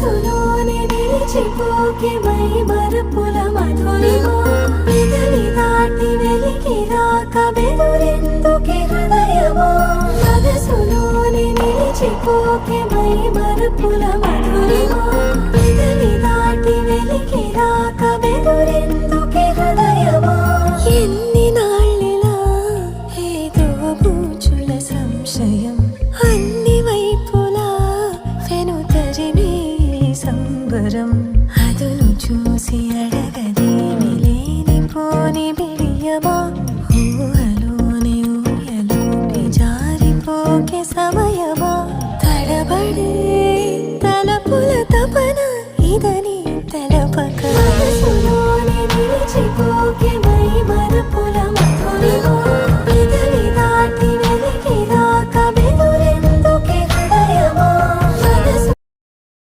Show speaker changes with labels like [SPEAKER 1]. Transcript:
[SPEAKER 1] మనసులోనే నిలిచిపోకే మై మరుపుల మధురిమా పెదవి దాటి వెలికి రాక బెదురెందుకే హృదయమా మనసులోనే నిలిచిపోకే మై మరుపుల మధురిమా పెదవి దాటి వెలికి రాక బెదురెందుకే హృదయమా ఎన్ని నాళ్ళిలా ఏదో బూచుల సంశయం అన్ని వైపులా వెనుతరిమే సంబరం అదును చూసి అడగదేమి లేనిపోని బిడియమా ఊహలోని ఊయలోకి జారిపోకే సమయమా తడబడే తలపుల తపన ఇదని తెలపక మనసులోనే నిలిచిపో